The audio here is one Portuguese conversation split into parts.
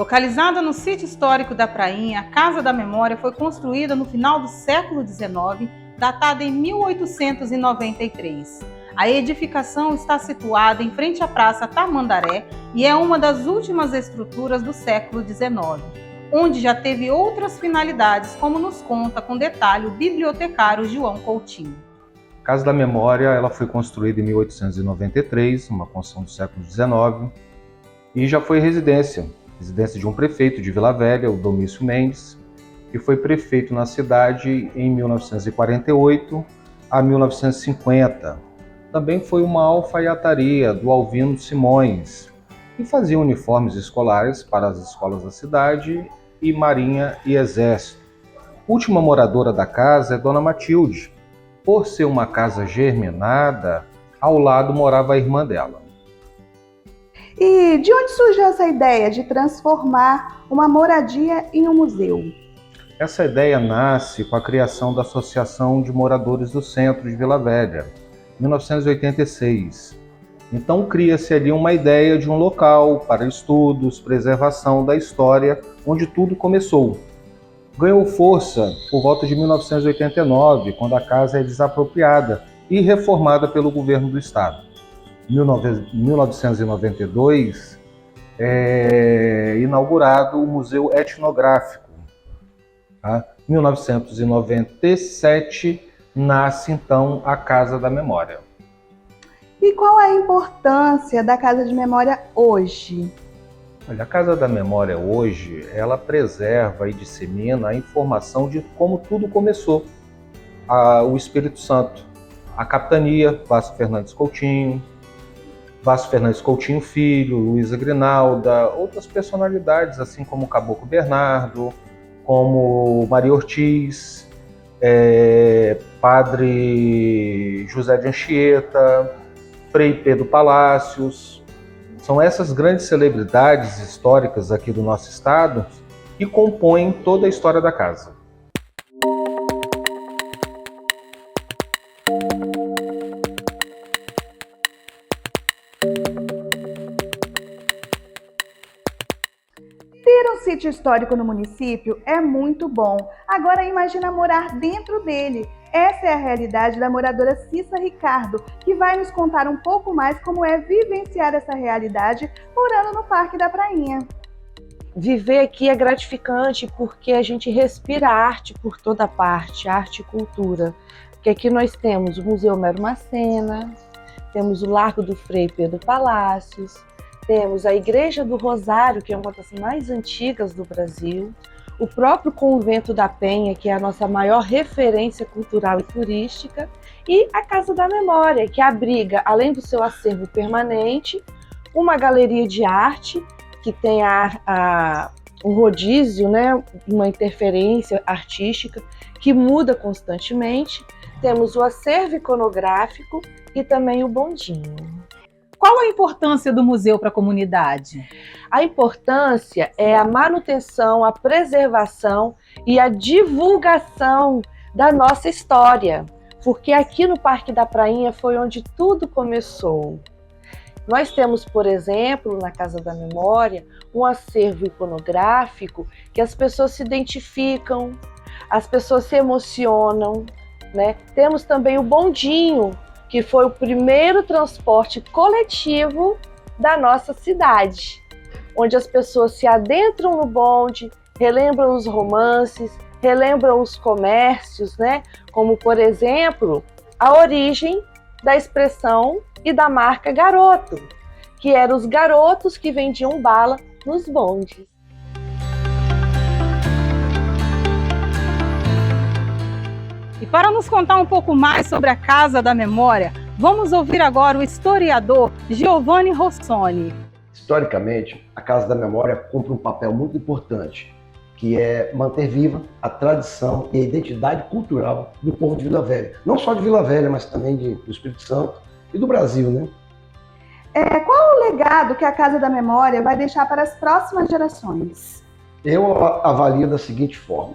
Localizada no sítio histórico da Prainha, a Casa da Memória foi construída no final do século XIX, datada em 1893. A edificação está situada em frente à Praça Tamandaré e é uma das últimas estruturas do século XIX, onde já teve outras finalidades, como nos conta com detalhe o bibliotecário João Coutinho. A Casa da Memória ela foi construída em 1893, uma construção do século XIX, e já foi residência de um prefeito de Vila Velha, o Domício Mendes, que foi prefeito na cidade em 1948 a 1950. Também foi uma alfaiataria do Alvino Simões, que fazia uniformes escolares para as escolas da cidade e Marinha e Exército. A última moradora da casa é Dona Matilde. Por ser uma casa germinada, ao lado morava a irmã dela. E de onde surgiu essa ideia de transformar uma moradia em um museu? Essa ideia nasce com a criação da Associação de Moradores do Centro de Vila Velha, em 1986. Então cria-se ali uma ideia de um local para estudos, preservação da história, onde tudo começou. Ganhou força por volta de 1989, quando a casa é desapropriada e reformada pelo governo do estado. Em 1992, é inaugurado o Museu Etnográfico. Em 1997, nasce então a Casa da Memória. E qual é a importância da Casa de Memória hoje? Olha, a Casa da Memória hoje, ela preserva e dissemina a informação de como tudo começou. O Espírito Santo, a capitania, Vasco Fernandes Coutinho Filho, Luísa Grinalda, outras personalidades, assim como o Caboclo Bernardo, como Maria Ortiz, Padre José de Anchieta, Frei Pedro Palácios. São essas grandes celebridades históricas aqui do nosso estado que compõem toda a história da casa. Ter um sítio histórico no município é muito bom. Agora imagina morar dentro dele. Essa é a realidade da moradora Cissa Ricardo, que vai nos contar um pouco mais como é vivenciar essa realidade morando no Parque da Prainha. Viver aqui é gratificante porque a gente respira arte por toda parte, arte e cultura. Porque aqui nós temos o Museu Mero Macena, temos o Largo do Frei Pedro Palácios, temos a Igreja do Rosário, que é uma das mais antigas do Brasil, o próprio Convento da Penha, que é a nossa maior referência cultural e turística, e a Casa da Memória, que abriga, além do seu acervo permanente, uma galeria de arte, que tem um rodízio, né, uma interferência artística que muda constantemente. Temos o acervo iconográfico e também o bondinho. Qual a importância do museu para a comunidade? A importância é a manutenção, a preservação e a divulgação da nossa história, porque aqui no Parque da Prainha foi onde tudo começou. Nós temos, por exemplo, na Casa da Memória, um acervo iconográfico que as pessoas se identificam, as pessoas se emocionam, né? Temos também o bondinho, que foi o primeiro transporte coletivo da nossa cidade, onde as pessoas se adentram no bonde, relembram os romances, relembram os comércios, né? Como, por exemplo, a origem da expressão e da marca Garoto, que eram os garotos que vendiam bala nos bondes. E para nos contar um pouco mais sobre a Casa da Memória, vamos ouvir agora o historiador Giovanni Rossoni. Historicamente, a Casa da Memória cumpre um papel muito importante, que é manter viva a tradição e a identidade cultural do povo de Vila Velha. Não só de Vila Velha, mas também do Espírito Santo e do Brasil, né? Qual é o legado que a Casa da Memória vai deixar para as próximas gerações? Eu avalio da seguinte forma.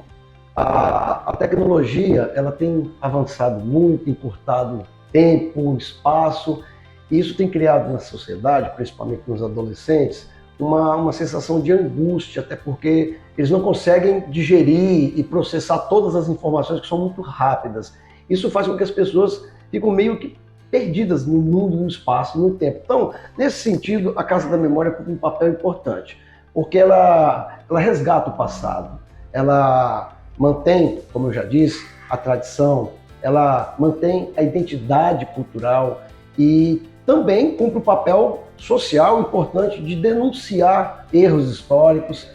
A tecnologia ela tem avançado muito, encurtado tempo, espaço, e isso tem criado na sociedade, principalmente nos adolescentes, uma sensação de angústia, até porque eles não conseguem digerir e processar todas as informações que são muito rápidas. Isso faz com que as pessoas fiquem meio que perdidas no mundo, no espaço, no tempo. Então, nesse sentido, a Casa da Memória cumpre um papel importante, porque ela resgata o passado, ela mantém, como eu já disse, a tradição, ela mantém a identidade cultural e também cumpre um papel social importante de denunciar erros históricos,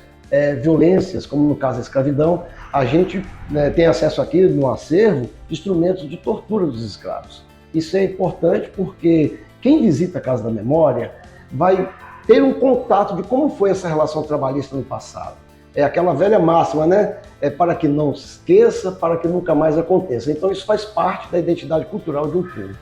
violências, como no caso da escravidão. A gente tem acesso aqui no acervo de instrumentos de tortura dos escravos. Isso é importante porque quem visita a Casa da Memória vai ter um contato de como foi essa relação trabalhista no passado. É aquela velha máxima, né? É para que não se esqueça, para que nunca mais aconteça. Então isso faz parte da identidade cultural de um povo.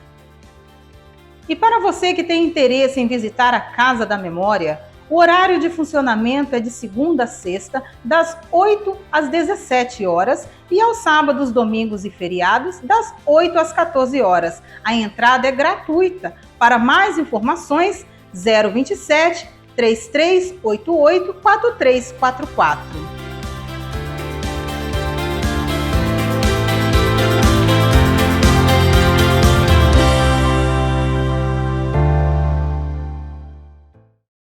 E para você que tem interesse em visitar a Casa da Memória, o horário de funcionamento é de segunda a sexta, das 8 às 17 horas e aos sábados, domingos e feriados, das 8 às 14 horas. A entrada é gratuita. Para mais informações, 027 3388 4344.